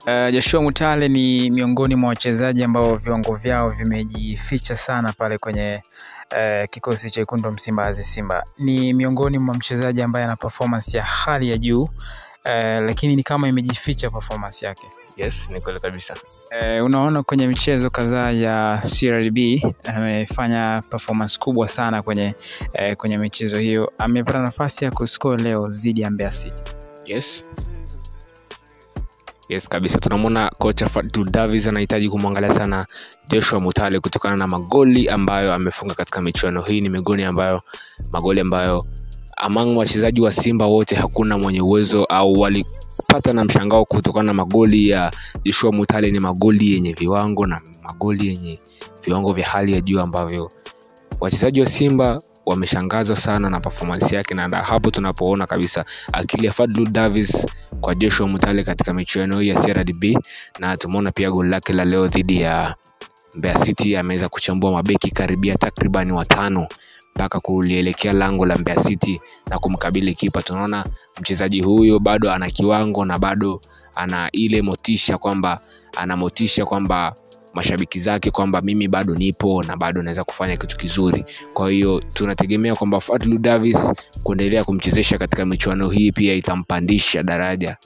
Joshua Mutale ni miongoni mwa wachezaji ambao viwango vyao vimejificha sana pale kwenye kikosi cha Wekundu wa Msimbazi Simba. Ni miongoni mwa mchezaji ambaye ana performance ya hali ya juu, lakini ni kama imejificha performance yake. Yes, ni kweli kabisa. Unaona kwenye michezo kadhaa ya CRDB amefanya performance kubwa sana kwenye michezo hiyo. Amepata nafasi ya kuscore leo dhidi ya Mbeya City. Yes kabisa, tunamwona kocha Fadlu Davis anahitaji kumwangalia sana Joshua Mutale kutokana na magoli ambayo amefunga katika michuano hii. Ni magoli ambayo among wachezaji wa Simba wote hakuna mwenye uwezo au walipata na mshangao kutokana na magoli ya Joshua Mutale. Ni magoli yenye viwango na magoli yenye viwango vya hali ya juu ambavyo wachezaji wa Simba wameshangazwa sana na performance yake, na hapo tunapoona kabisa akili ya Fadlu Davis kwa Joshua Mutale katika michuano hii ya CRDB. Na tumeona pia goli lake la leo dhidi ya Mbeya City, ameweza kuchambua mabeki karibia takriban 5 mpaka kulielekea lango la Mbeya City na kumkabili kipa. Tunaona mchezaji huyo bado ana kiwango na bado ana ile motisha kwamba mashabiki zake kwamba mimi bado nipo na bado naweza kufanya kitu kizuri. Kwa hiyo tunategemea kwamba Fadlu Davis kuendelea kumchezesha katika michuano hii pia itampandisha daraja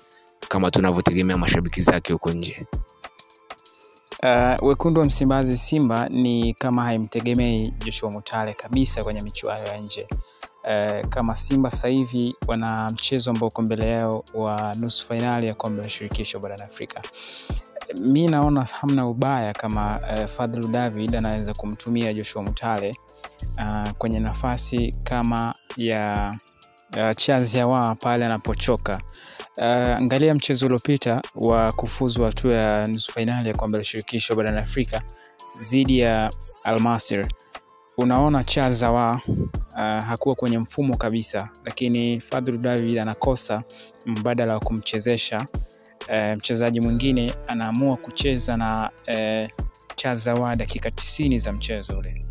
kama tunavyotegemea mashabiki zake huko nje. Wekundu wa Msimbazi Simba ni kama haimtegemei Joshua Mutale kabisa kwenye michuano ya nje. Kama Simba sasa hivi wana mchezo ambao uko mbele yao wa nusu finali ya kombe la shirikisho barani Afrika. Mimi naona hamna ubaya kama Fadlu David anaweza kumtumia Joshua Mutale kwenye nafasi kama ya Charles Ahoua pale anapochoka. Angalia mchezo uliopita wa kufuzu hatua ya nusu finali ya kombe la shirikisho barani Afrika dhidi ya Al Masry. Unaona Charles Ahoua hakuwa kwenye mfumo kabisa, lakini Fadlu David anakosa mbadala wa kumchezesha mchezaji mwingine, anaamua kucheza na Charles Ahoua dakika 90 za mchezo ule.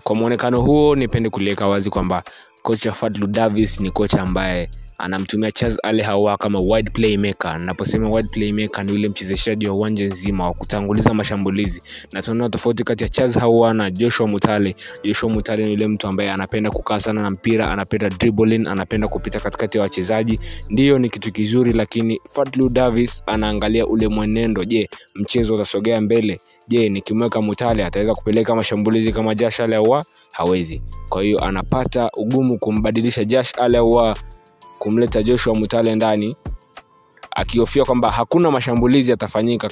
Kwa muonekano huo nipende kuliweka wazi kwamba kocha Fadlu Davis ni kocha ambaye anamtumia Charles Ahoua kama wide playmaker. Ninaposema wide playmaker ni yule mchezeshaji wa uwanja nzima wa kutanguliza mashambulizi. Na tunaona tofauti kati ya Charles Ahoua na Joshua Mutale. Joshua Mutale ni yule mtu ambaye anapenda kukaa sana na mpira, anapenda dribbling, anapenda kupita katikati ya wachezaji. Ndio ni kitu kizuri, lakini Fadlu Davis anaangalia ule mwenendo. Je, mchezo utasogea mbele? Je, nikimweka Mutale ataweza kupeleka mashambulizi kama Josh Ahoua? Hawezi. Kwa hiyo anapata ugumu kumbadilisha Josh Ahoua kumleta Joshua Mutale ndani, akihofia kwamba hakuna mashambulizi yatafanyika.